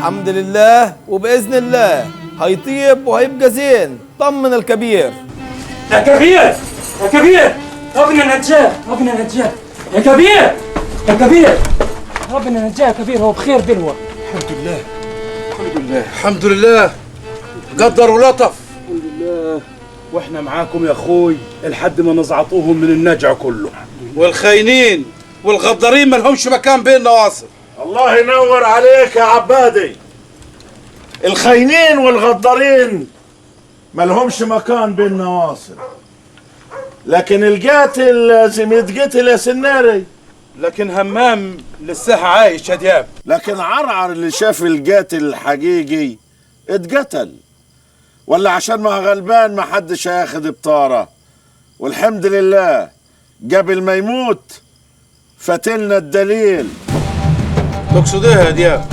الحمد لله وبإذن الله هيطيب وهيبقى زين. طمن الكبير. يا كبير يا كبير، ربنا نجاه ربنا نجاه يا كبير يا كبير، ربنا نجاه يا كبير، هو بخير دلوقتي. الحمد لله الحمد لله الحمد لله، قدر ولطف. الحمد لله. واحنا معاكم يا اخوي لحد ما نزعطوهم من النجع كله. والخاينين والغدارين ما لهمش مكان بين نواصر. الله ينور عليك يا عبادي. الخاينين والغدارين ما لهمش مكان بين نواصر، لكن القاتل لازم يتقتل يا سناري. لكن همام لسه عايش يا دياب. لكن عرعر اللي شاف القاتل الحقيقي اتقتل، ولا عشان ما غلبان ما حدش هياخد بطاره. والحمد لله قبل ما يموت فاتلنا الدليل. تقصد ايه يا دياب؟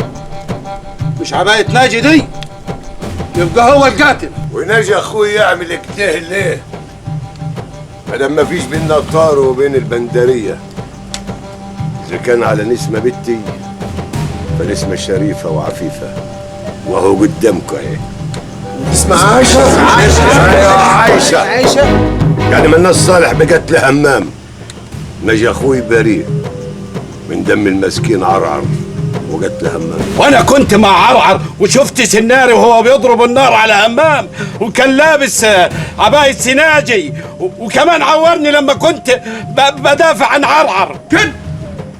مش عباية ناجي دي؟ يبقى هو القاتل. وناجي اخوي يعمل كده ليه؟ مادام ما فيش بينا طار وبين البندريه. اذا كان على نسمه بنتي فنسمه شريفه وعفيفه، وهو قدامكم اهي. اسمها عايشه. عايشه يعني من الناس صالح بقتل همام. ناجي اخوي بريء من دم المسكين عرعر وقتل همام. وانا كنت مع عرعر وشفت سناري وهو بيضرب النار على همام، وكان لابس عباية سناجي، وكمان عورني لما كنت بدافع عن عرعر. كده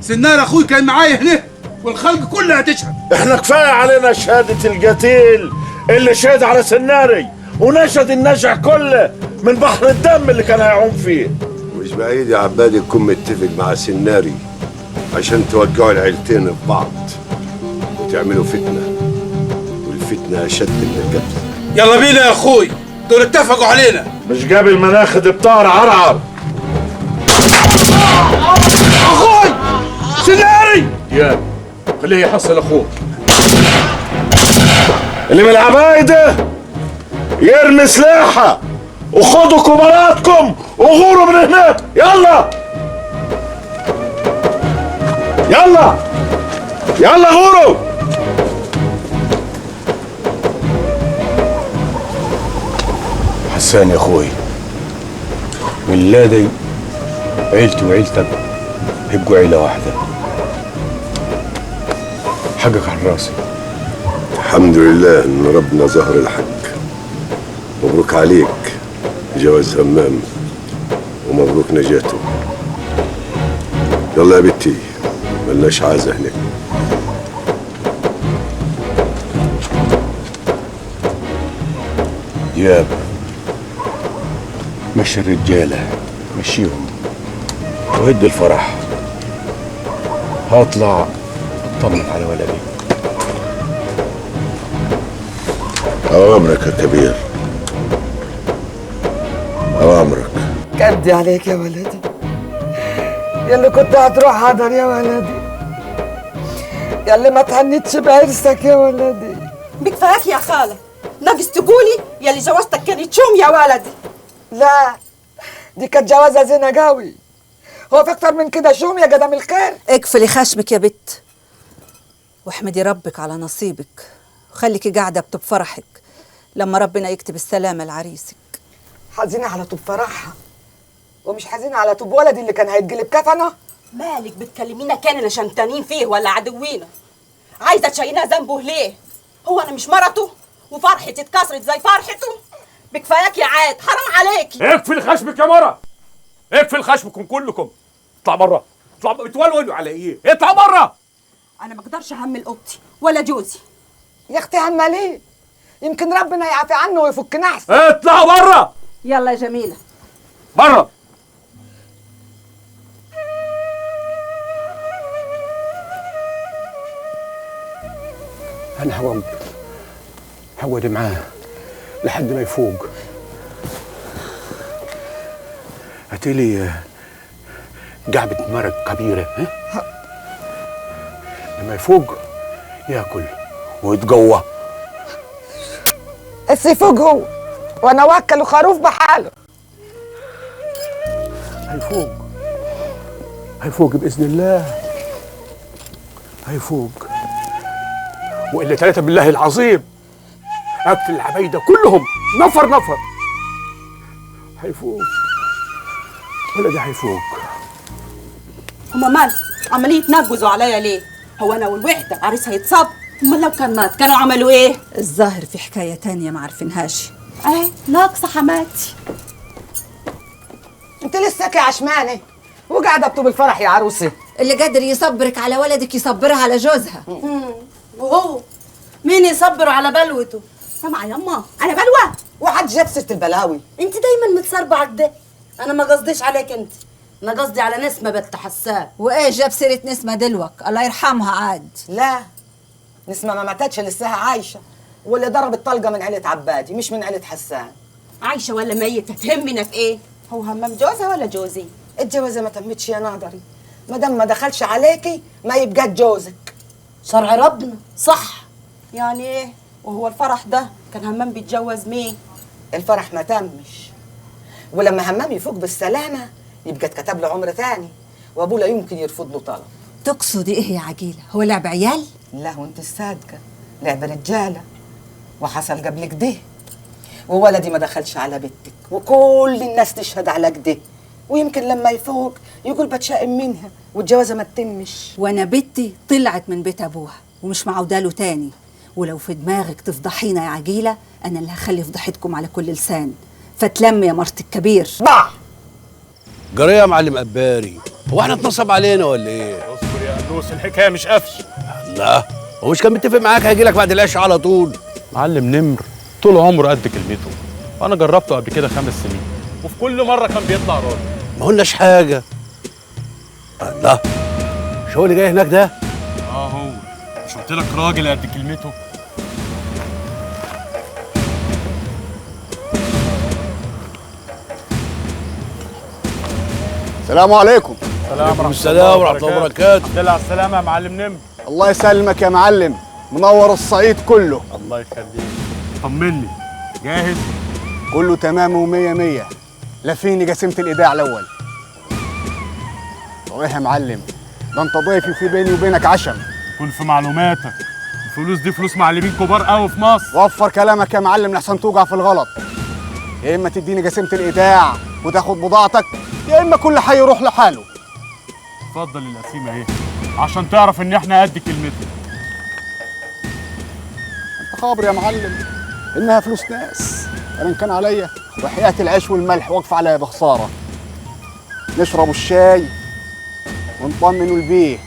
سناري اخوي كان معايا هنا والخلق كلها تشهد. احنا كفايه علينا شهاده القتيل اللي شهد على سناري ونشد النجع كله من بحر الدم اللي كان هيعوم فيه. مش بعيد يا عبادي تكون متفق مع سناري عشان توقعوا العيلتين في بعض وتعملوا فتنه، والفتنه اشد من القتل. يلا بينا يا اخوي، دول اتفقوا علينا. مش قبل ما ناخد بطار عرعر. اخوي سناري. دياب خليه يحصل اخوك. اللي من العبايده يرمي سلاحه وخدوا كبراتكم وغوروا من هناك. يلا يلا يلا غوروا. حسان يا اخوي، من دي عيلتي وعيلتك هيبقوا عيله واحده. حقك على راسي. الحمد لله ان ربنا ظهر الحق. مبروك عليك جواز همام ومبروك نجاته. يلا يا بنتي ملناش عازه هناك. دياب مشي الرجاله، مشيهم وهد الفرح. هطلع اطمن على ولدي. اوامرك يا كبير، اوامرك. كدي عليك يا ولدي، ياللي كنت هتروح حضر يا ولدي، ياللي ما تهنيتش بعرسك يا ولدي. بكفاك يا خالة، ناقص تقولي ياللي جوازتك كانت شوم يا ولدي. لا دي كانت جوازة زينة قوي، هو في اكتر من كده شوم يا قدم الخير؟ اقفلي خشمك يا بت واحمدي ربك على نصيبك، وخليكي قاعدة بطب فرحك لما ربنا يكتب السلامة لعريسك. حزينة على طوب فرحها ومش حزينة على طوب ولدي اللي كان هيتجلب كفنه. مالك بتكلمينا كان اللي شمتانين فيه ولا عدوينا؟ عايزة تشيلينا ذنبه ليه؟ هو أنا مش مرته وفرحتي اتكسرت زي فرحته؟ بكفاياك يا عاد، حرام عليكي. اقفل خشمك يا مرة، اقفل خشمكم كلكم. اطلع بره، اطلع. بتولولوا على ايه؟ اطلع بره. أنا ما اقدرش أهمل أوضتي ولا جوزي. يا اختي هم ليه؟ يمكن ربنا يعفي عنه ويفكنا احسن. اطلع بره. يلا يا جميلة بره. انا هقعد معاه لحد ما يفوق. هاتيلي قعبة مرق كبيرة، ها؟ لما يفوق ياكل ويتقوى. بس يفوق هو وانا وكل خروف بحاله. هيفوق بإذن الله، هيفوق والا 3 بالله العظيم اقتل العبايده كلهم نفر نفر. هيفوق ولدي هيفوق. هما مال عمالين يتنجزوا عليا ليه؟ هو انا والوحده عريس هيتصاب؟ امال لو كان مات كانوا عملوا ايه؟ الظاهر في حكاية تانية ما عارفينهاش. اهي ناقصه حماتي. انت لسه يا عشمانه وقاعده بطوب الفرح يا عروسه. اللي قادر يصبرك على ولدك يصبرها على جوزها. وهو مين يصبر على بلوته؟ سامعه يما انا بلوه؟ وحد جاب سيره البلاوي. انت دايما متصربعه كده. انا ما قصديش عليك انت، انا قصدي على نسمه بنت حسان. وايه جاب سيرة نسمة دلوك؟ الله يرحمها عاد. لا نسمة ما ماتتش لساها عايشه، واللي ضربت طلقه من عيله عبادي مش من عيله حسان. عايشه ولا ميته تهمنا في ايه؟ هو همام جوزها ولا جوزي؟ الجوازه ما تمتش يا ناظري، ما دام ما دخلش عليكي ما يبقى جوزك. شرع ربنا صح. يعني ايه؟ وهو الفرح ده كان همام بيتجوز مين؟ الفرح ما تمش، ولما همام يفوق بالسلامه يبقى اتكتب له عمر تاني، وابوه لا يمكن يرفض له طلب. تقصدي ايه يا عجيلة؟ هو لعب عيال؟ لا وانت الصادقه، لعب رجاله وحصل قبل كده، وولدي ما دخلش على بنتك وكل الناس تشهد على كده، ويمكن لما يفوق يقول بتشائم منها والجوازه ما تتمش. وانا بنتي طلعت من بيت ابوها ومش معوداله تاني، ولو في دماغك تفضحينا يا عجيلة انا اللي هخلي فضحتكم على كل لسان. فتلم يا مرت الكبير. باع جري يا معلم قباري، هو احنا اتنصب علينا ولا ايه؟ اصبر يا قنوس، الحكايه مش قفش. لا هو مش كان متفق معاك هيجي لك بعد العشاء على طول؟ معلم نمر طول عمره قد كلمته، وانا جربته قبل كده 5 سنين وفي كل مره كان بيطلع راجل. ما قلناش حاجه. الله، مش هو اللي جاي هناك ده؟ هو مش قلت لك راجل قد كلمته؟ السلام عليكم. السلام ورحمه الله وبركاته. الحمد لله على السلامه يا معلم نمر. الله يسلمك يا معلم، منور الصعيد كله. الله يخليك. طمني، جاهز؟ كله تمام ومية مية. لفيني جسيمة الإيداع الأول. وإيه يا معلم؟ ده أنت ضيفي في بيني وبينك عشم. كن في معلوماتك، الفلوس دي فلوس معلمين كبار قوي في مصر. وفر كلامك يا معلم لحسن توجع في الغلط. يا إما تديني جسيمة الإيداع وتاخد بضاعتك، يا إما كل حي يروح لحاله. اتفضل القسيمه اهي عشان تعرف ان احنا قد كلمتنا. أنت خابر يا معلم إنها فلوس ناس، أنا إن كان عليا وحياة العيش والملح واقفة عليا بخسارة. نشربوا الشاي ونطمنوا البيه،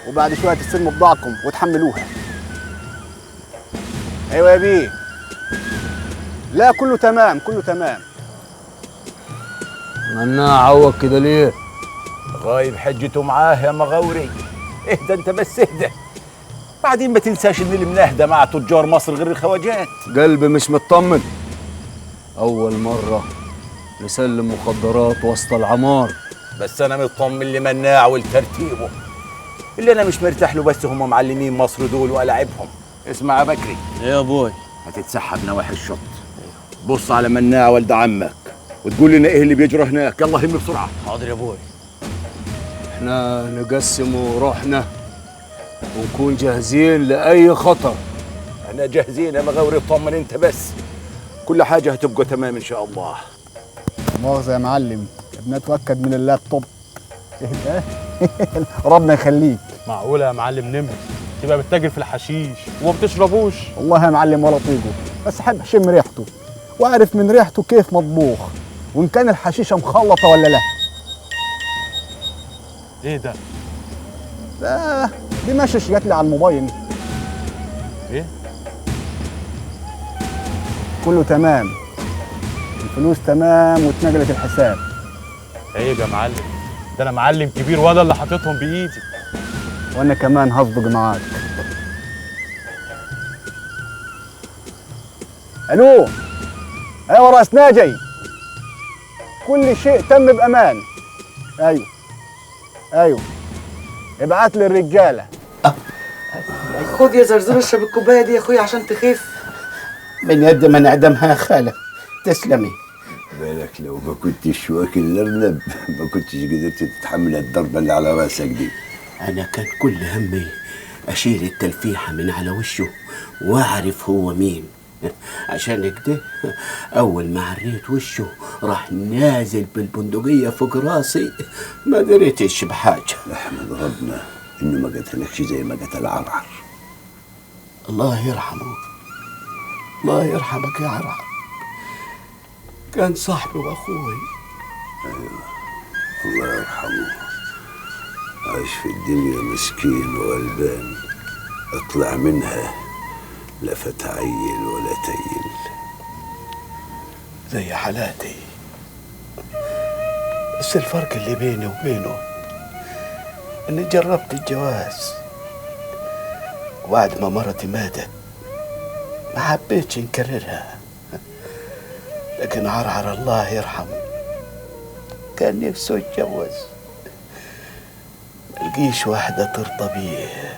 وبعد شوية تستلموا بضاعتكم وتحملوها. أيوة يا بيه. لا كله تمام كله تمام. مناع عوق كده ليه؟ غايب حجته معاه يا مغاوري. اهدى انت بس اهدى. بعدين ما تنساش ان اللي منهدى مع تجار مصر غير الخواجات. قلبي مش مطمن. اول مرة نسلم مخدرات وسط العمار. بس انا مطمن لمناع ولترتيبه. اللي انا مش مرتاح له بس هم معلمين مصر دول وألاعبهم. اسمع يا بكري. ايه يا ابوي؟ هتتسحب نواحي الشط. بص على مناع ولد عمك وتقول لنا ايه اللي بيجرى هناك. يلا هم بسرعه. حاضر يا ابوي. احنا نقسم روحنا ونكون جاهزين لاي خطر. احنا جاهزين يا مغاوري، اطمن انت بس. كل حاجه هتبقى تمام ان شاء الله. مؤاخذة يا معلم، بنتأكد من اللابتوب. اهدى ربنا يخليك. معقوله يا معلم نمر تبقى بتتاجر في الحشيش وما بتشربوش؟ والله يا معلم ولا طيقه، بس حب اشم ريحته واعرف من ريحته كيف مطبوخ وان كان الحشيشه مخلطه ولا لا. ايه ده؟ لا دي مشش جات لي على الموبايل. ايه؟ كله تمام، الفلوس تمام واتنقلت الحساب. عيب يا معلم، ده انا معلم كبير وانا اللي حاططهم بايدي. وانا كمان هصدق معاك. الو، ايوه راس ناجي، كل شيء تم بامان. ايوه ايوه ابعت لي الرجاله. خد يا زرزور اشرب الكوبايه دي يا اخويا عشان تخف. من يد ما نعدمها يا خاله. تسلمي. بالك لو ما كنتش واكل الارنب ما كنتش قدرت تتحمل الضربه اللي على راسك دي. انا كان كل همي اشيل التلفيحه من على وشه واعرف هو مين. عشان كده اول ما عريت وشه راح نازل بالبندقيه فوق راسي، ما دريتش بحاجه. احمد ربنا انه ما قتلكش زي ما قتل عرعر. الله يرحمه، الله يرحمك يا عرعر، كان صاحبي واخوي. ايوه الله يرحمه، عايش في الدنيا مسكين وغلبان، اطلع منها لا فتعيل ولا تيل زي حالاتي. بس الفرق اللي بيني وبينه اني جربت الجواز، وبعد ما مرتي ماتت ما حبيتش نكررها. لكن عرعر الله يرحمه كان نفسه يتجوز، ملقيش واحدة ترضى بيه.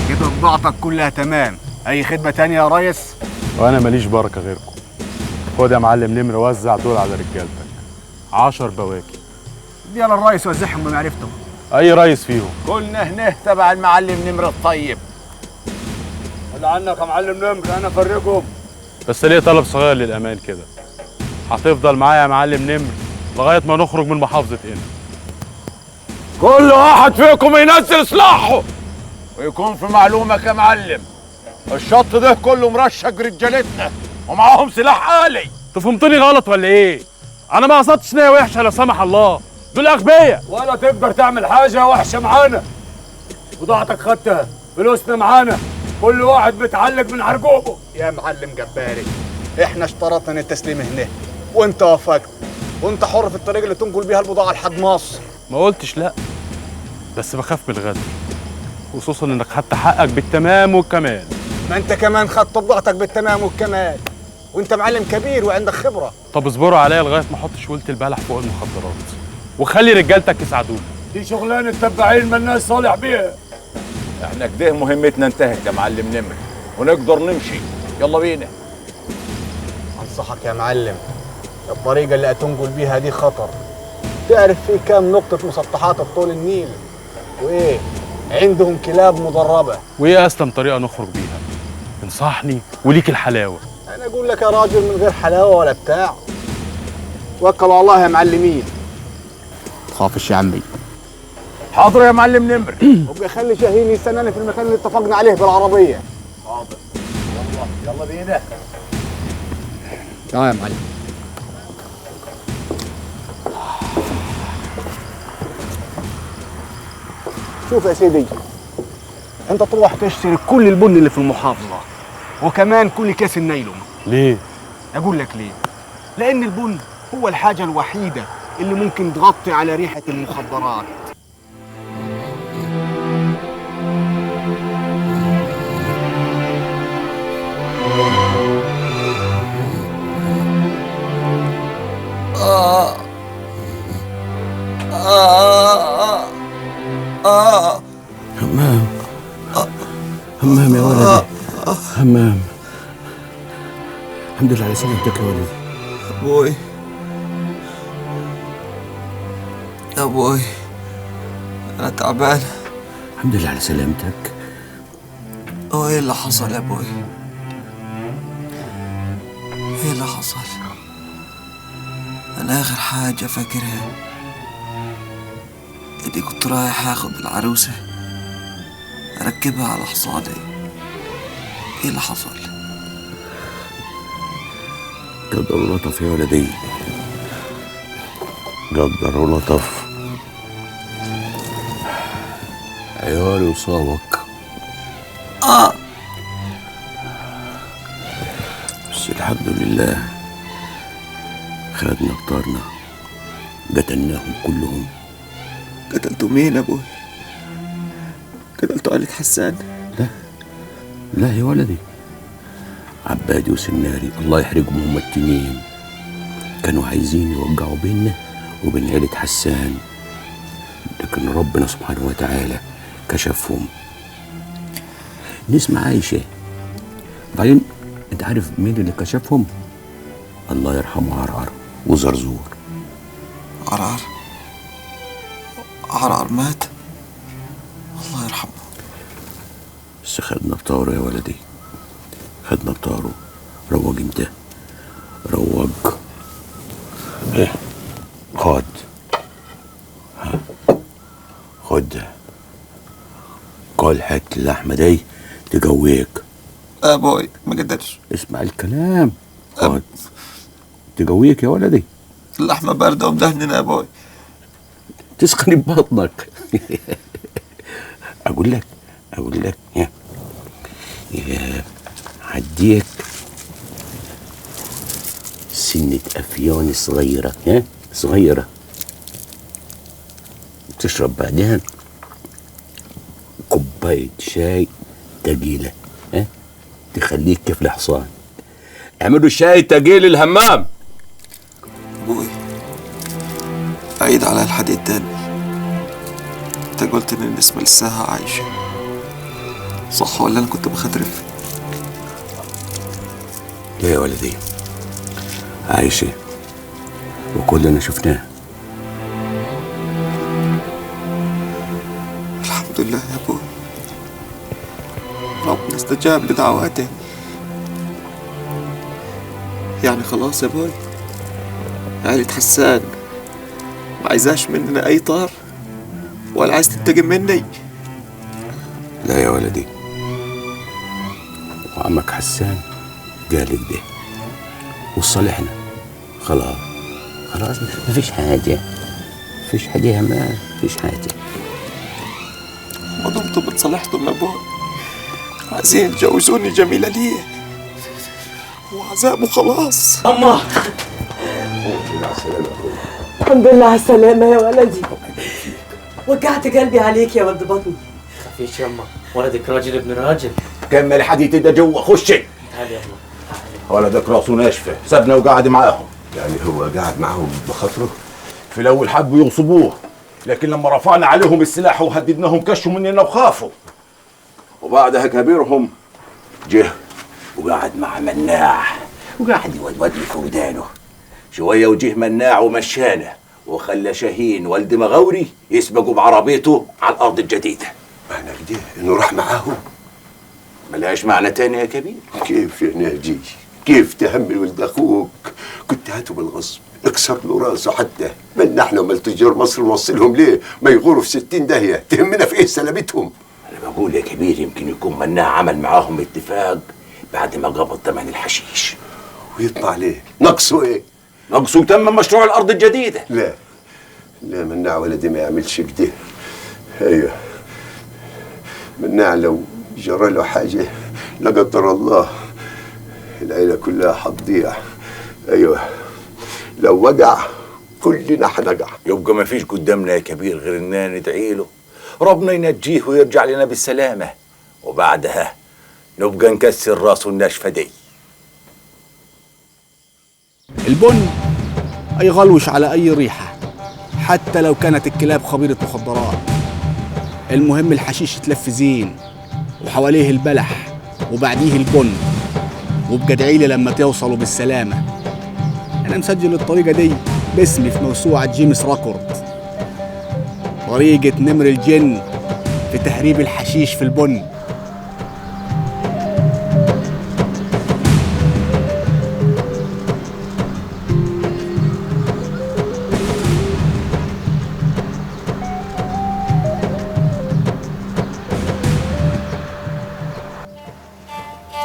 كده بضاعتك كلها تمام. اي خدمه تانية يا ريس؟ وانا ماليش بركه غيركم. خد يا معلم نمر، وزع دول على رجالتك 10 بواكي. دي على الريس وزعهم بمعرفته. اي ريس فيهم؟ كلنا هنا تبع المعلم نمر الطيب. خد عنك يا معلم نمر، انا افرجهم. بس ليه طلب صغير للامان كده، هتفضل معايا يا معلم نمر لغايه ما نخرج من محافظه هنا. كل واحد فيكم ينزل سلاحه ويكون في معلومك يا معلم، الشط ده كله مرشق رجالتنا ومعاهم سلاح آلي. انت فهمتني غلط ولا ايه؟ انا ما قصدتش نيه وحشه لا سمح الله، دول اغبياء. ولا تقدر تعمل حاجه وحشه معانا. بضاعتك خدتها، فلوسنا معانا، كل واحد متعلق من عرقوبه. يا معلم جباري، احنا اشترطنا التسليم هنا وانت وافقت، وانت حر في الطريق اللي تنقل بيها البضاعه لحد مصر. ما قلتش لا، بس بخاف من الغدر، خصوصا انك خدت حقك بالتمام والكمال. ما انت كمان خدت بضاعتك بالتمام والكمال، وانت معلم كبير وعندك خبره. طب اصبروا عليا لغايه ما احط شويله البلح فوق المخدرات، وخلي رجالتك يساعدونا. دي شغلانه تبعين مالناش صالح بيها. احنا كده مهمتنا انتهت يا معلم نمر، ونقدر نمشي. يلا بينا. انصحك يا معلم، الطريقه اللي هتنقل بيها دي خطر. تعرف في كام نقطه مسطحات بطول النيل، وايه عندهم كلاب مدربه. وايه اسلم طريقه نخرج بيها؟ انصحني وليك الحلاوه. انا اقول لك يا راجل من غير حلاوه ولا بتاع، توكل على الله يا معلمين. تخافش يا عمي. حاضر يا معلم نمر. وابقى خلي شاهين يستناني في المكان اللي اتفقنا عليه بالعربيه. حاضر. يلا بينا. تعال يا معلم. شوف يا سيدي، انت تروح تشتري كل البن اللي في المحافظه، وكمان كل كاس النايلون. ليه؟ اقول لك ليه. لان البن هو الحاجه الوحيده اللي ممكن تغطي على ريحه المخدرات. همام، همام يا ولدي، همام. الحمد لله على سلامتك يا ولدي. ابوي، يا ابوي انا تعبان. الحمد لله على سلامتك. هو ايه اللي حصل يا ابوي؟ ايه اللي حصل؟ انا اخر حاجة فاكرها اني كنت رايح اخد العروسة اركبها على حصاني. ايه اللي حصل؟ قدر ولطف يا ولدي، قدر ولطف. عيالي وصابك. بس الحمد لله خدنا بطارنا، قتلناهم كلهم. قتلتوا مين ابوي؟ قتلتوا آلة حسان؟ لا يا ولدي، عبادي وسناري الله يحرقهم هما التنين كانوا عايزين يوقعوا بيننا وبين عيلة حسان، لكن ربنا سبحانه وتعالى كشفهم. نسمع عايشة. بعدين انت عارف مين اللي كشفهم؟ الله يرحمه عرعر، وزرزور. عرعر عرعر مات، الله يرحمه. بس خدنا بطاره يا ولدي، خدنا بطاره. روج انت، روج. ايه، خد خد كل حته اللحمه دي تجويك. ابوي ما قدرش. اسمع الكلام، خد تجويك يا ولدي. اللحمه بارده ومدهنه يا ابوي. تسخن ببطنك. اقول لك يا عديك سنة أفيون صغيرة، صغيرة، تشرب بعدها كوباية شاي تقيلة، تخليك كيف الحصان. اعملوا الشاي تقيل الهمام. ابوي عيد على الحديد تاني. انت قلت ان النسمة لساها عايشة، صح ولا انا كنت بخدرف؟ لا يا ولدي، عايشة وكلنا شفناه. الحمد لله يا ابوي، ربنا استجاب لدعواتي. يعني خلاص يا ابوي، عيلة حسان ما عايزاش مننا اي طار ولا عايز تنتقم مني؟ لا يا ولدي، وعمك حسان قال كده وصالحنا. خلاص ما فيش حاجة، فيش حاجة، ما فيش حاجة. ما دمتم اتصالحتم يا ابوي، عايزين تجوزوني جميلة ليه وعذابه خلاص. أما الحمد لله على السلامة يا ولدي. وقعت قلبي عليك يا ولد بطني. خفيش يما، ولدك راجل ابن راجل. كمل حديتي ده جوا، خشي. تعال يما. ولدك راسه ناشفه، سابنا وقعد معاهم. يعني هو قاعد معاهم بخاطره؟ في الاول حبوا يغصبوه، لكن لما رفعنا عليهم السلاح وهددناهم كشوا مننا وخافوا. وبعدها كبيرهم جه وقعد مع مناع وقعد يودود في ودانه شويه، وجه مناع ومشانا وخلى شاهين والد مغاوري يسبقوا بعربيته على الارض الجديده. معنى كده انه راح معاهم؟ ملهاش معنى تاني يا كبير. كيف يا ناجي؟ كيف تهمل ولد اخوك؟ كنت هاته بالغصب، اكسر له راسه حتى. من احنا ومال تجار مصر نوصلهم ليه؟ ما يغوروا في 60 داهيه، تهمنا في ايه سلامتهم؟ انا بقول يا كبير يمكن يكون مناع عمل معاهم اتفاق بعد ما قبض ثمن الحشيش. ويطلع ليه؟ نقصه ايه؟ نقصه تم مشروع الارض الجديده. لا مناع ولدي ما يعملش كده. ايوه مناع لو جرى له حاجه لا قدر الله العيله كلها حتضيع. ايوه لو وقع كلنا حنقع. يبقى ما فيش قدامنا يا كبير غير اننا ندعي له ربنا ينجيه ويرجع لنا بالسلامه، وبعدها نبقى نكسر راسه الناشفه دي. البن يغلوش على اي ريحه حتى لو كانت الكلاب خبيره مخدرات. المهم الحشيش يتلف زين وحواليه البلح وبعديه البن، وابقى ادعيلي لما توصلوا بالسلامه. انا مسجل الطريقه دي باسمي في موسوعه جيمس راكورد، طريقه نمر الجن في تهريب الحشيش في البن.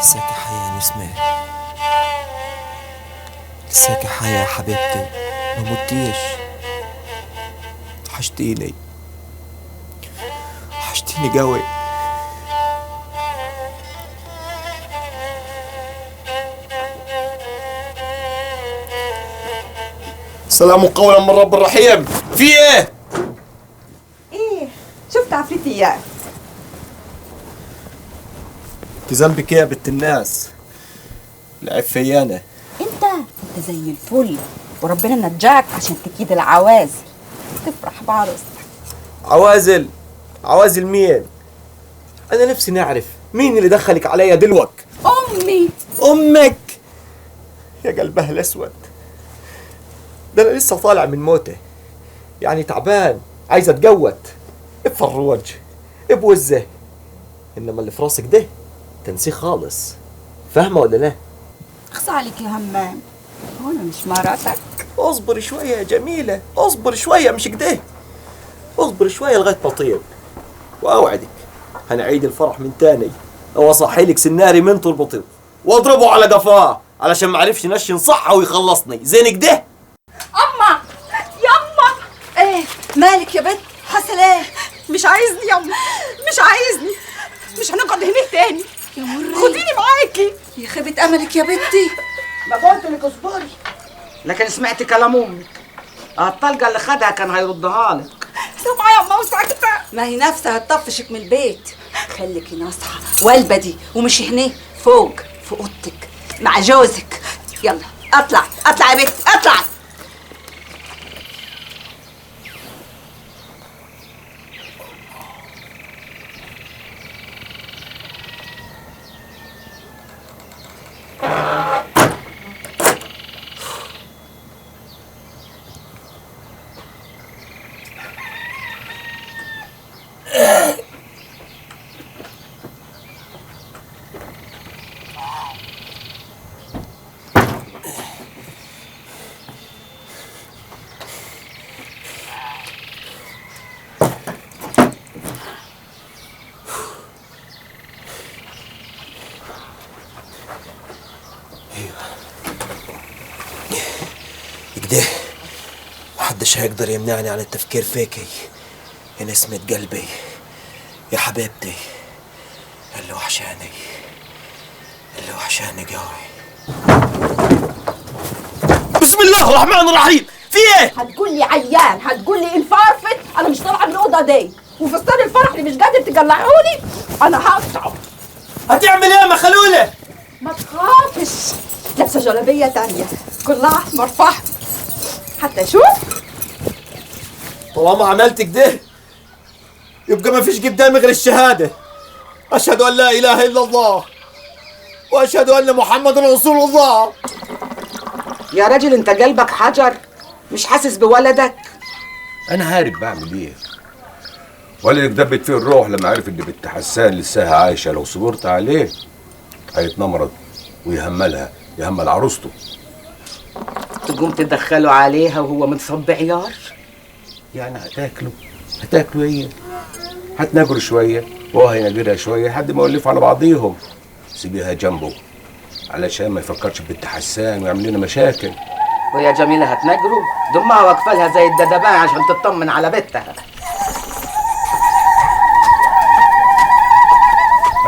لساكي حياة يا نسمة، لساكي حياة يا حبيبتي، ما متيش. وحشتيني قوي. سلام قولا من رب الرحيم. في ايه؟ ايه شفت عفريتيات. انت ذنبك ايه يا بنت الناس؟ لعب فيانا. انت زي الفل، وربنا نجاك عشان تكيد العوازل تفرح بعروستك. عوازل مين؟ انا نفسي نعرف مين اللي دخلك عليا دلوك؟ امي. امك يا قلبها الاسود. ده انا لسه طالع من موته، يعني تعبان عايز اتجوت بفروج بوزه، انما اللي في راسك ده تنسيه خالص، فاهمه ولا لا؟ اخصى عليك يا همام، هو انا مش مراتك؟ اصبر شويه يا جميله، اصبر شويه مش كده، اصبر شويه لغايه ما طيب، واوعدك هنعيد الفرح من تاني، واصحي لك سناري من تربطيه واضربه على قفاه علشان ما عرفش نشن صحه ويخلصني زين كده. اما يما ايه مالك يا بنت؟ حصل ايه؟ مش عايزني يما، مش عايزني، مش هنقعد هنا تاني، يا مري خديني معاكي. يا خيبة املك يا بنتي. ما قلت لك اصبري، لكن سمعت كلام امك، الطلقه اللي خدها كان هيردها لك. سامعه يا اما وساكته. ما هي نفسها هتطفشك من البيت. خليكي ناصحه والبدي ومش هنا فوق في اوضتك مع جوزك. يلا اطلع اطلع يا بنت اطلع. كده محدش هيقدر يمنعني عن التفكير فيكي يا نسمة قلبي يا حبيبتي اللي وحشاني قوي. بسم الله الرحمن الرحيم. في ايه؟ هتقول لي عيان، هتقول لي انفرفت، انا مش طالعه من الاوضه دي، وفستان الفرح اللي مش قادر تقلعهولي انا هقطعه. هتعمل ايه يا مخلوله؟ ما تخافش، لابسه جلابيه تانية كلها احمر فحم حتى شوف. طالما عملت كده يبقى ما فيش قدامي غير الشهاده، اشهد ان لا اله الا الله واشهد ان محمد رسول الله. يا راجل انت قلبك حجر، مش حاسس بولدك؟ انا عارف بعمل ايه. ولدك دبت فيه الروح لما عرف ان بنت حسان لساها عايشه، لو صبرت عليه هيتنمرض ويهملها، يهمل عروسته. تقوم تدخله عليها وهو متصب عيار؟ يعني هتاكلوا ايه؟ هتناجروا شويه وهو هيناجرها شويه لحد ما يولفوا على بعضيهم. سيبيها جنبه علشان ما يفكرش ببنت حسان ويعمل لنا مشاكل. ويا جميله هتنجروا؟ دمها واقفه لها زي الدبابه عشان تطمن على بنتها.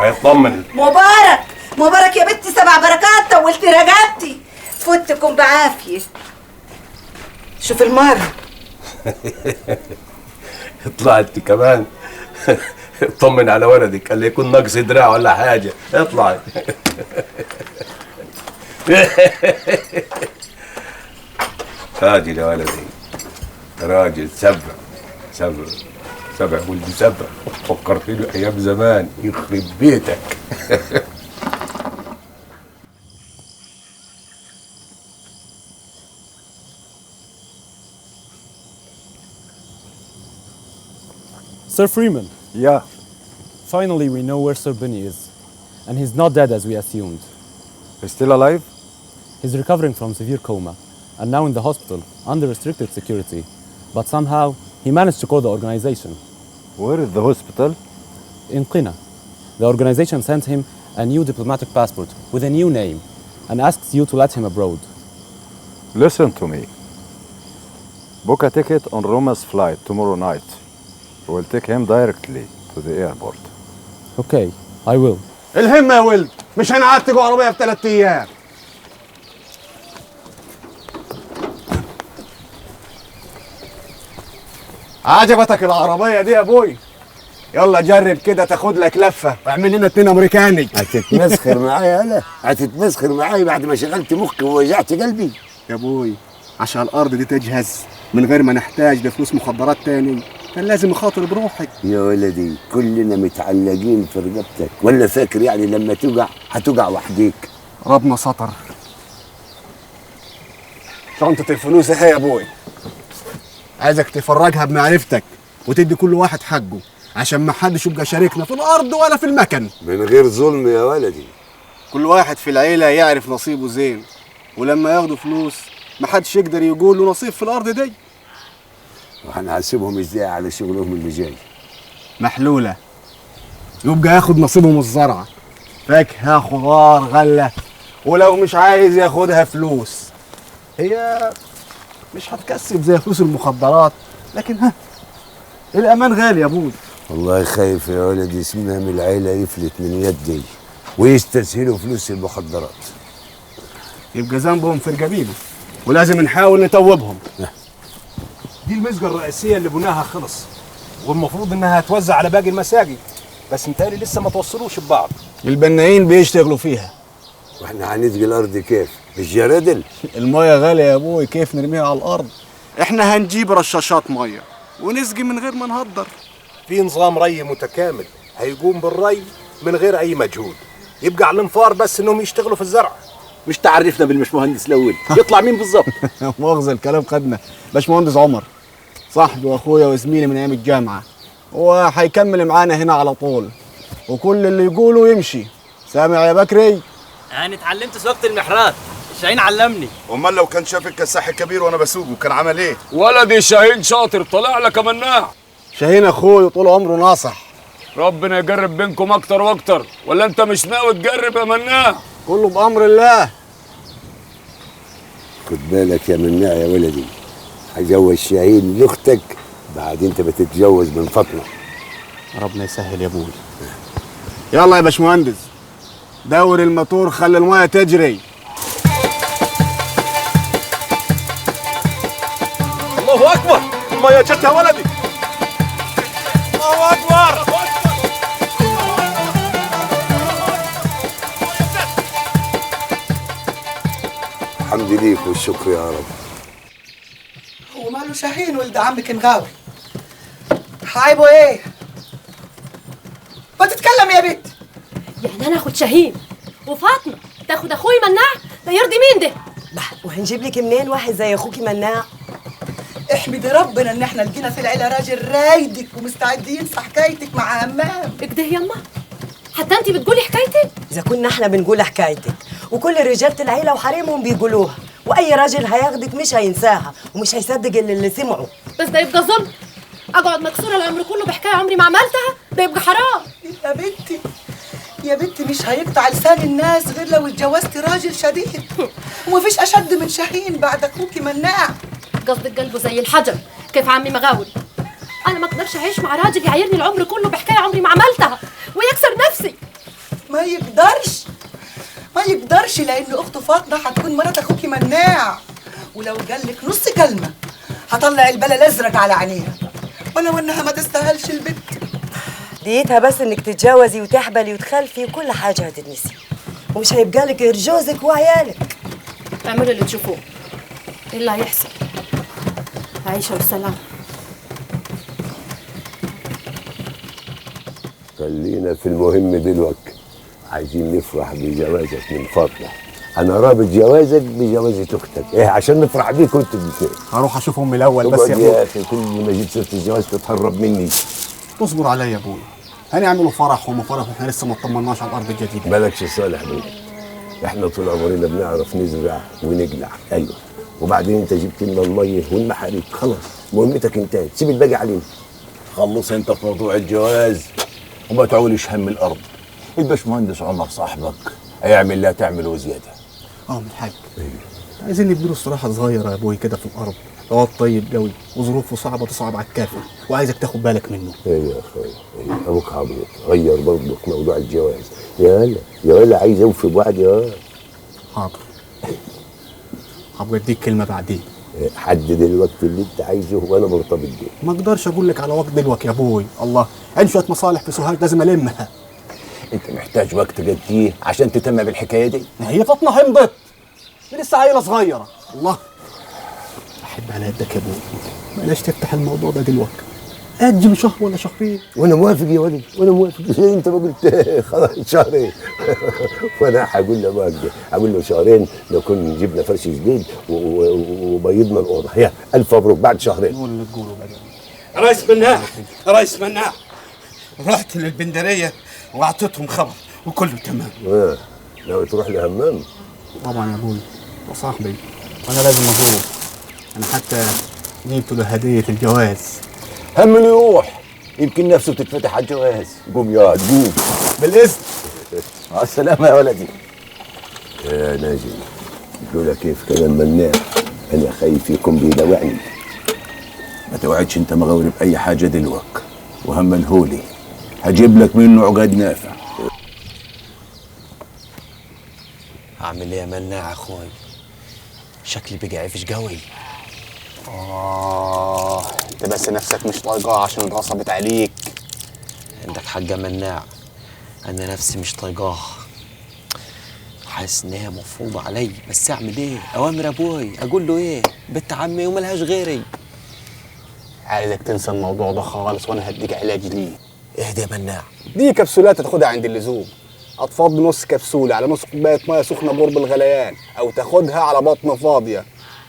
هيطمن. مبارك يا بنتي، 7 بركات، طولتي رقبتي، فوتكم بعافيه. شوف المره اطلع انت كمان اطمن على ولدك، قال لي يكون ناقص دراع ولا حاجه. اطلع راجل يا ولدي، راجل. سبع ولدي سبع. فكرتني بايام زمان، يخرب بيتك. Sir Freeman. Yeah. Finally, we know where Sir Benny is. And he's not dead as we assumed. He's still alive? He's recovering from severe coma and now in the hospital under restricted security. But somehow, he managed to call the organization. Where is the hospital? In Qina. The organization sent him a new diplomatic passport with a new name and asks you to let him abroad. Listen to me. Book a ticket on Roma's flight tomorrow night. We'll take him directly to the airport. Okay, I will. الهمة يا ولد، مش هنعتقوا عربية في 3 أيام. عجبتك العربية دي يا ابوي؟ يلا جرب كده تاخد لك لفة واعمل لنا 2 أمريكاني. هتتمسخر معايا أنا؟ هتتمسخر معايا بعد ما شغلت مخي ووجعت قلبي؟ يا ابوي عشان الأرض دي تجهز من غير ما نحتاج لفلوس مخدرات تاني كان لازم اخاطر بروحي. يا ولدي كلنا متعلقين في رقبتك، ولا فاكر يعني لما تقع هتقع وحديك؟ ربنا سطر. شنطة الفلوس اهي يا ابوي. عايزك تفرجها بمعرفتك وتدي كل واحد حقه عشان ما حدش يبقى شاركنا في الارض ولا في المكن. من غير ظلم يا ولدي. كل واحد في العيلة يعرف نصيبه زين، ولما ياخدوا فلوس ما حدش يقدر يقول له نصيب في الارض دي. وهنحاسبهم ازاي على شغلهم اللي جاي؟ محلولة. يبقى ياخد نصيبه من الزرعة، فاكهة خضار غلة، ولو مش عايز ياخدها فلوس. هي مش هتكسب زي فلوس المخدرات، لكن الأمان غالي يا أبوي. والله خايف يا ولدي اسمنا من العيلة يفلت من يدي ويستسهلوا فلوس المخدرات. يبقى ذنبهم في رقابينا ولازم نحاول نتوبهم. دي المسجة الرئيسية اللي بناها خلص، والمفروض انها هتوزع على باقي المساجد، بس متهيألي لسه ما توصلوش ببعض. البنايين بيشتغلوا فيها. واحنا هنسقي الارض كيف؟ بالجرادل؟ المية غالية يا ابوي، كيف نرميها على الارض؟ احنا هنجيب رشاشات مية ونسقي من غير ما نهدر. في نظام ري متكامل هيقوم بالري من غير اي مجهود، يبقى على الانفار بس انهم يشتغلوا في الزرع. مش تعرفنا بالمشمهندس الاول يطلع مين بالظبط؟ مؤاخذة الكلام خدنا. باشمهندس عمر صاحبي واخويا وزميلي من ايام الجامعة، وهيكمل معانا هنا على طول، وكل اللي يقوله يمشي. سامع يا بكري؟ انا اتعلمت سواقة المحرات، شاهين علمني. امال لو كان شاف الكساح الكبير وانا بسوقه كان عمل ايه؟ ولدي شاهين شاطر، طلع لك مناع. شاهين اخوي وطول عمره ناصح. ربنا يجرب بينكم اكتر واكتر، ولا انت مش ناوي تجرب يا مناع؟ كله بامر الله. خد بالك يا مناع يا ولدي، هجوز شاهين لاختك بعد انت بتتجوز من فاطمه. ربنا يسهل يا ابوي. يلا يا باشمهندس، دور الموتور خلي المايه تجري. الله اكبر، الميه جت يا ولدي. الله اكبر. الحمد ليك والشكر يا رب. هو ماله شاهين ولد عمك مغاوي؟ حايبه ايه؟ ما تتكلم يا بنت. يعني انا اخد شاهين وفاطمه تاخد اخوي مناع؟ ده يرضي مين ده؟ وهنجيب لك منين واحد زي اخوكي مناع؟ احمدي ربنا ان احنا لقينا في العيله راجل رايدك ومستعد ينسى حكايتك مع همام. كده يما؟ حتى انت بتقولي حكايتي؟ اذا كنا احنا بنقول حكايتك وكل رجاله العيله وحريمهم بيقولوها، واي راجل هياخدك مش هينساها ومش هيصدق اللي سمعه. بس ده يبقى ظلم. اقعد مكسوره العمر كله بحكايه عمري ما عملتها، ده يبقى حرام. يا بنتي يا بنتي مش هيقطع لسان الناس غير لو اتجوزتي راجل شديد، ومفيش اشد من شاهين بعد اخوكي مناع. قصدك قلبه زي الحجر كيف عمي مغاوري. انا ما اقدرش اعيش مع راجل يعايرني العمر كله بحكايه عمري ما عملتها ويكسر نفسي. ما يقدرش لان اخته فاطمه هتكون مرات اخوكي مناع، ولو قال لك نص كلمه هطلع البلا الازرق على عينيها، ولو انها ما تستاهلش البت. ديتها بس انك تتجوزي وتحبلي وتخلفي وكل حاجه هتتنسي، ومش هيبقى لك غير جوزك وعيالك. اعملوا اللي تشوفوه، ايه اللي هيحصل؟ عيشه والسلام. خلينا في المهم دلوقتي. عايزين نفرح بجوازك من فاطمه. انا رابط جوازك بجوازة اختك، ايه عشان نفرح بيك وانتوا الاثنين. هروح اشوف امي الاول بس يا ابوي. ابوي يا اخي كل ما جيت سيره الجواز تتهرب مني. تصبر عليا يا ابوي، هنعملوا فرح ومفرح واحنا لسه ما اطمناش على الارض الجديده. مالكش صالح بيه، احنا طول عمرنا بنعرف نزرع ونقلع. ايوه، وبعدين انت جبت لنا الميه والمحاريب، خلاص مهمتك انتهت، سيب الباقي علينا. خلص انت في موضوع الجواز وما تعولش هم الارض. الباشمهندس عمر صاحبك هيعمل لا تعمل وزياده. من الحاج عايزين نديله استراحه صغيره يا ابوي كده في الارض. هو طيب قوي وظروفه صعبه تصعب على الكافر، وعايزك تاخد بالك منه. ايوه يا اخويا، ايوه ابوك عبيط، غير برضك موضوع الجواز. يا ولا عايز اوفي بوعد يا. حاضر، هبقى اديك كلمه بعدين. حدد الوقت اللي انت عايزه وانا مرتبط بيه. ما اقدرش اقول لك على وقت دلوقتي يا ابوي، الله عندي شويه مصالح في سوهاج لازم المها. انت محتاج وقت قد ايه عشان تتم بالحكايه دي؟ هي فاطمه حمضت، دي لسه عيله صغيره. الله احب على يدك يا ابوي، بلاش تفتح الموضوع ده دلوقتي. اجل شهر ولا شهرين. وانا موافق يا ولد، وانا موافق. زي انت ما قلت خلاص شهرين. وانا هقول له بقى، هقول له شهرين نكون جبنا فرش جديد وبيضنا الاوضه. يا الف مبروك بعد شهرين. قول اللي تقوله بقى. رئيس مناع رحت للبندريه واعطيتهم خبر وكله تمام. ناوي تروح لهمام؟ طبعا يا ابوي وصاحبي، وانا لازم ازوره. انا حتى جبت له هديه الجواز. هم اللي يروح يمكن نفسه بتتفتح على الجواز. قوم يا قوم بالاذن. مع السلامه يا ولدي. يا ناجي لولا كيف كلام مناع انا خايف يكون بيدوعني. ما توعدش انت مغاوري باي حاجه دلوك، وهم الهولي هجيب لك منه عقاد نافع. اعمل ايه يا مناع اخوي؟ شكلي بقى عفش قوي. انت بس نفسك مش طايقاه عشان اتغصبت عليك. عندك حق يا مناع، انا نفسي مش طايقاه، حاسس ان هي مفروضه علي، بس اعمل ايه؟ اوامر ابوي، اقول له ايه؟ بنت عمي وملهاش غيري. عايزك تنسى الموضوع ده خالص وانا هديك علاج ليه. اهدى يا مناع. دي كبسولات تاخدها عند اللزوم، هتفضي نص كبسوله على نص كوبايه ميه سخنه بقرب الغليان، او تاخدها على بطن فاضيه.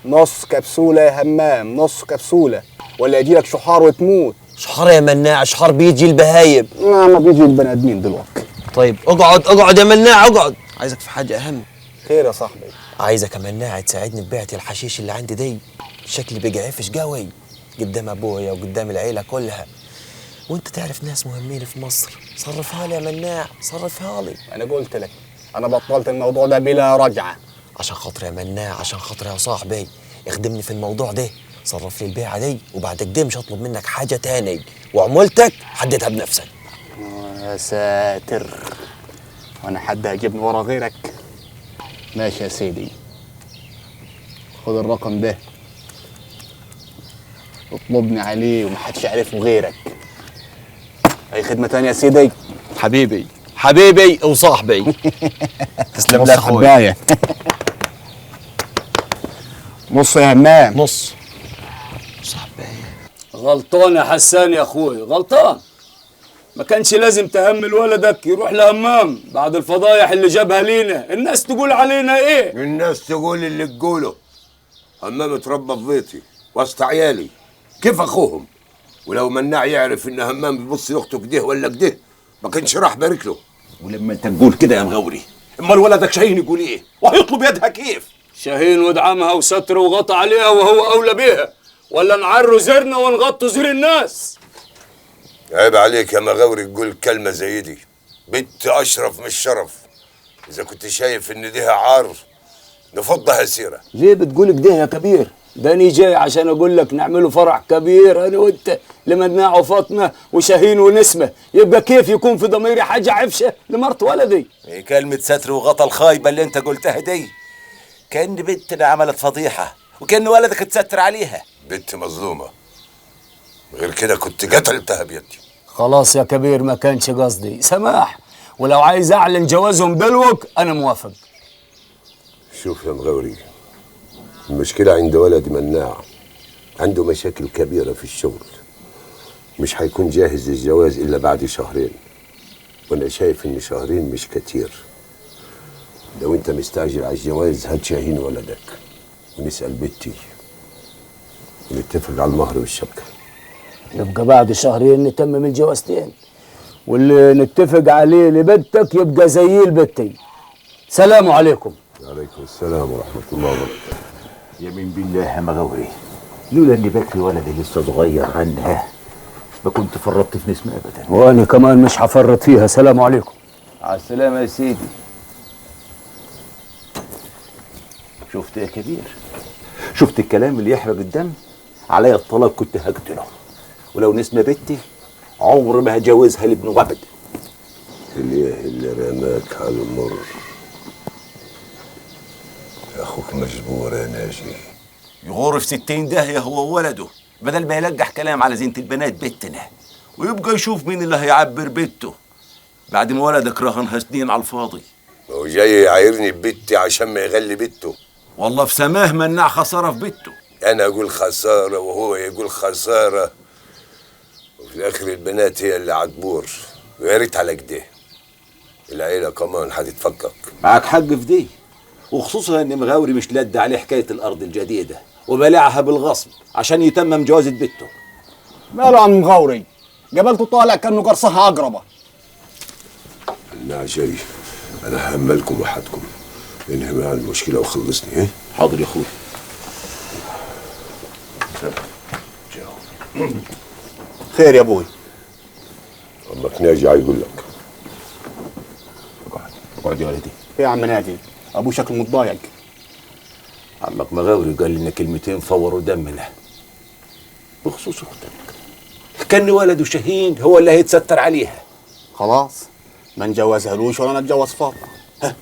نص كبسوله يا همام، نص كبسوله، ولا يجيلك شحار وتموت. شحار يا مناع؟ شحار بيجي البهايم. ما بيجي البني ادمين دلوقتي. طيب اقعد يا مناع، اقعد. عايزك في حاجه اهم. خير يا صاحبي؟ عايزك يا مناع تساعدني ببيعة الحشيش اللي عندي دي، شكلي بقى عفش قوي قدام ابويا وقدام العيله كلها، وانت تعرف ناس مهمين في مصر. صرفها لي يا مناع، صرفها لي. انا قلت لك انا بطلت الموضوع ده بلا رجعه. عشان خاطري يا مناع، عشان خاطري يا صاحبي، اخدمني في الموضوع ده، صرف لي البيعه دي، وبعد كده مش هطلب منك حاجه تاني، وعمولتك حددها بنفسك. يا ساتر، وانا حد هيجيبني ورا غيرك؟ ماشي يا سيدي، خد الرقم ده اطلبني عليه ومحدش يعرفه غيرك. اي خدمه تانية يا سيدي؟ حبيبي وصاحبي. تسلم لي يا اخويا. نص يا همام. نص. غلطان يا حسان يا اخوي، غلطان. ما كانش لازم تهمل ولدك يروح لهمام بعد الفضايح اللي جابها لينا. الناس تقول علينا ايه؟ الناس تقول اللي تقوله. همام اتربى في بيتي وسط عيالي، كيف اخوهم؟ ولو مناع يعرف ان همام بيبص لاخته كده ولا كده ما كانش راح بارك له. ولما انت تقول كده يا مغاوري، امال ولدك شاهين يقول ايه؟ وهيطلب يدها كيف؟ شاهين ودعمها وستر وغطى عليها وهو اولى بيها، ولا نعروا زرنا ونغطوا زر الناس؟ عيب عليك يا مغاوري تقول كلمه زي دي. بنت اشرف من الشرف. اذا كنت شايف ان ديها عار نفضها سيره. ليه بتقول كده يا كبير؟ ده أنا جاي عشان اقول لك نعمله فرح كبير انا وانت لمناع وفاطمه وشاهين ونسمه، يبقى كيف يكون في ضميري حاجه عفشه لمرت ولدي؟ ايه كلمه ستر وغطى الخايبه اللي انت قلتها دي؟ كان بنتنا عملت فضيحه وكان ولدك اتستر عليها. بنت مظلومه، غير كده كنت قتلتها بيدي. خلاص يا كبير، ما كانش قصدي، سماح. ولو عايز اعلن جوازهم دلوك انا موافق. شوف يا مغاوري، المشكلة عند ولد مناع، عنده مشاكل كبيرة في الشغل، مش هيكون جاهز للجواز إلا بعد شهرين، وأنا شايف إن شهرين مش كتير. لو أنت مستعجل على الجواز هات شاهين ولدك ونسأل بنتي ونتفق على المهر والشبكة. يبقى بعد شهرين نتمم الجوازتين، واللي نتفق عليه لبنتك يبقى زي البتي. سلام عليكم. وعليكم السلام ورحمة الله وبركاته. يمين بالله يا مغاوري، لولا اني بكري ولدي لسه صغير عنها ما كنت فرطت في نسمة ابدا. وانا كمان مش هفرط فيها. سلام عليكم. على السلامة يا سيدي. شفت يا كبير؟ شفت الكلام اللي يحرق الدم؟ عليا الطلاق كنت هقتله، ولو نسمة بنتي عمر ما هجوزها لابن وبد. اللي رماك على المر اخوك مجبور يا ناجي. يغور في 60 داهية هو وولده، بدل ما يلقح كلام على زينة البنات بنتنا، ويبقى يشوف مين اللي هيعبر بنته بعد ما ولدك رهنها سنين على الفاضي. هو جاي يعايرني ببنتي عشان ما يغلي بنته. والله في سماه مناع خسارة في بنته. انا اقول خسارة وهو يقول خسارة، في الاخر البنات هي اللي عتبور، ويا ريت على كده العيله كمان هتتفكك. معاك حق في دي، وخصوصا ان مغاوري مش لد عليه حكايه الارض الجديده وبلعها بالغصب عشان يتمم جوازة بنته. ماله عم مغاوري؟ جبلته طالع كانه قرصها عقربه. انا جاي، انا هملكم وحدكم، انهي معايا المشكله وخلصني. ايه حاضر يا اخوي. خير يا ابوي. عمك ناجي هيقول لك. اقعد يا ولدي. ايه يا عم ناجي؟ ابوي شكله متضايق. عمك مغاوري قال لنا كلمتين فوروا دمنا بخصوص اختك. كان ولده شاهين هو اللي هيتستر عليها. خلاص ما نجوزهالوش ولا نتجوز فاطمه.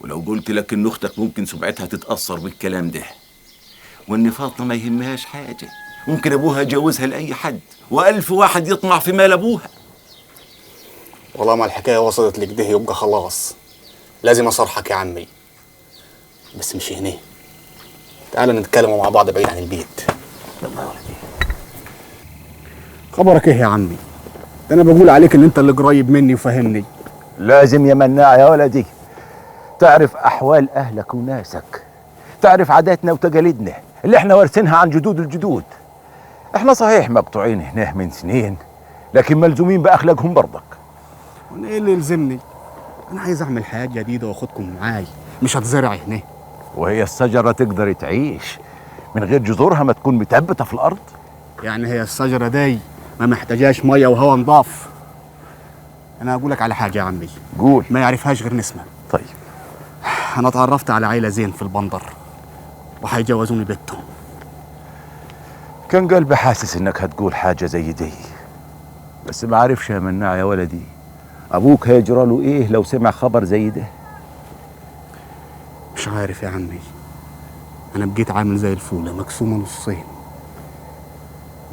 ولو قلت لك ان اختك ممكن سمعتها تتاثر بالكلام ده، وان فاطمه ما يهمهاش حاجه، ممكن ابوها يجوزها لاي حد، والف واحد يطمع في مال ابوها. والله ما الحكايه وصلت لكده يبقى خلاص لازم اصرحك يا عمي، بس مش هنا. تعال نتكلموا مع بعض بعيد عن البيت. يلا يا ولدي. خبرك ايه يا عمي؟ ده انا بقول عليك ان انت اللي قريب مني وفاهمني. لازم يا مناع يا ولدي تعرف احوال اهلك وناسك، تعرف عاداتنا وتقاليدنا اللي احنا وارثينها عن جدود الجدود. احنا صحيح مقطوعين هنا من سنين، لكن ملزومين باخلاقهم برضك. وانا ايه اللي يلزمني؟ انا عايز اعمل حياه جديده واخدكم معاي، مش هتزرع هنا. وهي الشجره تقدر تعيش من غير جذورها ما تكون متثبته في الارض؟ يعني هي الشجره دي ما محتاجاش ميه وهواء نضاف؟ انا هقول لك على حاجه يا عمي. قول. ما يعرفهاش غير نسمه. طيب. انا اتعرفت على عيله زين في البندر وهيجوزوني بنتهم. كان قلبي حاسس انك هتقول حاجه زي دي، بس ما عارفش يا مناع يا ولدي ابوك هيجرى له ايه لو سمع خبر زي ده. مش عارف يا عمي، انا بقيت عامل زي الفوله مقسومه نصين.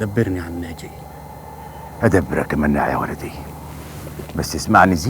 دبرني يا عم ناجي. ادبرك يا مناع يا ولدي، بس اسمعني زين.